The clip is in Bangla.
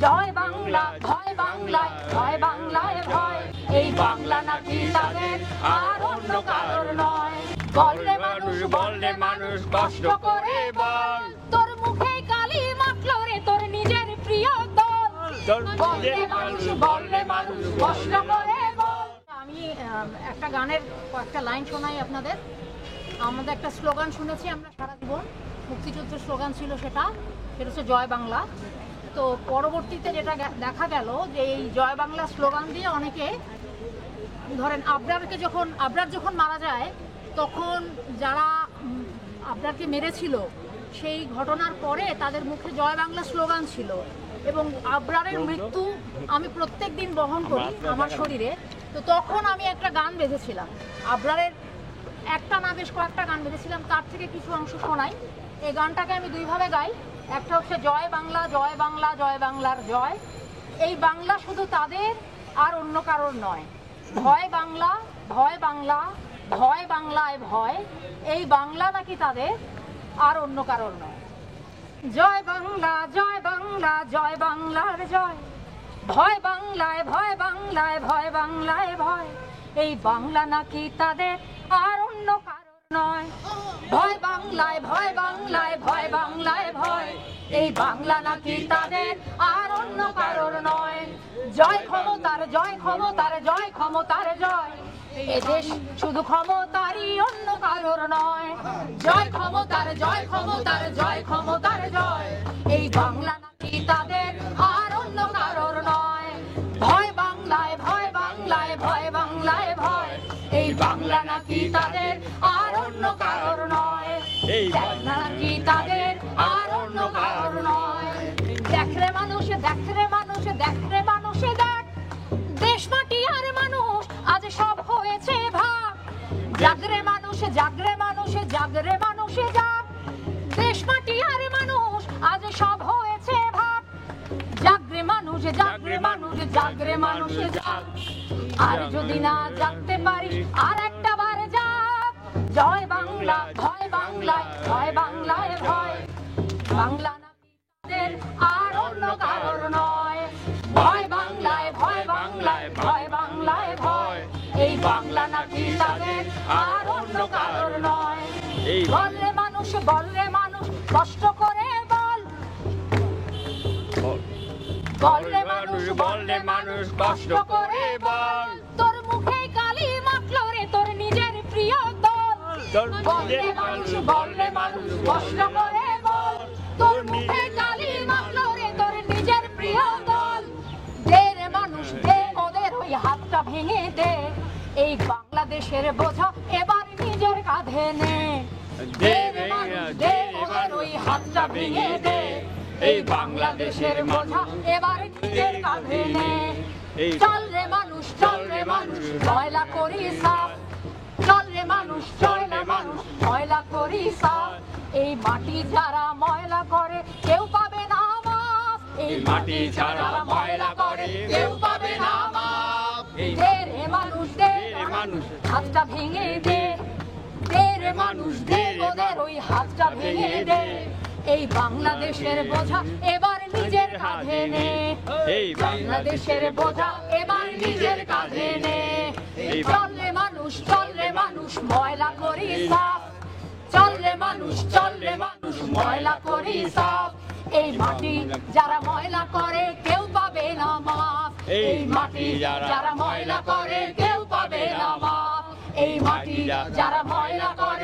জয় বাংলা, ভয় বাংলায়, ভয় বাংলায় ভয়, এই বাংলা নাকি তাদের আর অন্য কারোর নয়। বললে মানুষ, বললে মানুষ কষ্ট করে বল, তোর মুখে কালি মাখলো রে তোর নিজের প্রিয় দল। বললে মানুষ, বললে মানুষ কষ্ট করে বল। আমি একটা গানের কয়েকটা লাইন শোনাই আপনাদের। আমাদের একটা স্লোগান শুনেছি আমরা সারা জীবন, মুক্তিযুদ্ধের স্লোগান ছিল সেটা হচ্ছে জয় বাংলা। তো পরবর্তীতে যেটা দেখা গেল যে এই জয় বাংলা স্লোগান দিয়ে অনেকে, ধরেন আবরার যখন মারা যায় তখন যারা আবরারকে মেরেছিল সেই ঘটনার পরে তাদের মুখে জয় বাংলা স্লোগান ছিল, এবং আবরারের মৃত্যু আমি প্রত্যেক দিন বহন করি আমার শরীরে। তো তখন আমি একটা গান বেঁধেছিলাম, আবরারের একটা না বেশ কয়েকটা গান বেঁধেছিলাম, তার থেকে কিছু অংশ শোনাই। এই গানটাকে আমি দুইভাবে গাই। একটা হচ্ছে জয় বাংলা, জয় বাংলা, জয় বাংলার জয়, এই বাংলা শুধু তাদের আর অন্য কারোর নয়। ভয় বাংলা, ভয় বাংলা, ভয় বাংলায় ভয়, এই বাংলা নাকি তাদের আর অন্য কারোর নয়। জয় বাংলা, জয় বাংলা, জয় বাংলার জয়, ভয় বাংলায়, ভয় বাংলায়, ভয় বাংলায় ভয়, এই বাংলা নাকি তাদের আর অন্য কারোর নয়। ভয় বাংলায়, ভয় বাংলায়, ভয় বাংলায় ভয়, এই বাংলা নাকি তাদের আর অন্য কারোর নয়। জয় ক্ষমতার, জয় ক্ষমতার, জয় ক্ষমতার জয়, এ দেশ শুধু ক্ষমতারই অন্য কারোর নয়। জয় ক্ষমতার, জয় ক্ষমতার, জয় ক্ষমতার জয়, এই বাংলা নাকি তাদের আর অন্য কারোর নয়। ভয় বাংলায়, ভয় বাংলায়, ভয় বাংলায় ভয়, এই বাংলা নাকি তাদের আর অন্য কারোর নয়। এই বাংলা নাকি তাদের আর অন্য কারোর নয়। দেখরে মানুষে, দেখরে মানুষে, দেখরে মানুষে দেখ, দেশ মাটি আর মানুষ আজ সব হয়েছে ভাগ। জাগরে মানুষে, জাগরে মানুষে, জাগরে মানুষে যাক, দেশ মাটি আর মানুষ আজ সব হয়েছে ভাগ। জাগরে মানুষে, জাগরে মানুষে, জাগরে মানুষে যাক, আর যদি না জাগতে পারিস আর একটা বার যাক। জয় বাংলা, ভয় বাংলায়, ভয় বাংলায় ভয়, বাংলা নাকি তাদের আর অন্য কারোর নয়। ভয় বাংলায়, ভয় বাংলায়, ভয় বাংলায় ভয়, এই বাংলা নাকি তাদের আর অন্য কারোর নয়। বললে মানুষ, বললে মানুষ কষ্ট করে বল, বললে মানুষ, বললে মানুষ কষ্ট করে বল, তোর মুখে কালি মাখলো রে তোর নিজের প্রিয় দল। বললে মানুষ, বললে মানুষ কষ্ট করে বল, তোর মুখে কালি মাখলো রে তোর নিজের প্রিয় দল। দে রে মানুষ দে, ওদের ওই হাতটা ভেঙে দে, এই বাংলাদেশের বোঝা এবার নিজের কাঁধে নে। দে রে মানুষ দে, ওদের ওই হাতটা ভেঙে দে, এই বাংলাদেশের বোঝা এবার নিজের কাঁধে নে। চল রে মানুষ, চল রে মানুষ, ময়লা করি সাফ, চল রে মানুষ, চল রে মানুষ, ময়লা করি সাফ, এই মাটি যারা ময়লা করে কেউ পাবে না মাফ। এই মাটি যারা ময়লা করে কেউ পাবে না মাফ। দে রে মানুষ দে, মানুষ হাতটা ভেঙে দে, দে রে মানুষ দে, ওদের ওই হাতটা ভেঙে দে, এই বাংলাদেশের বোঝা এবার নিজের কাঁধে নে। এই বাংলাদেশের বোঝা এবার নিজের কাঁধে নে। চল রে মানুষ, চল রে মানুষ, ময়লা করি সাফ, চল রে মানুষ, চল রে মানুষ, ময়লা করি সাফ, এই মাটি যারা ময়লা করে কেউ পাবে না মাফ। এই মাটি যারা ময়লা করে কেউ পাবে না মাফ। এই মাটি যারা ময়লা করে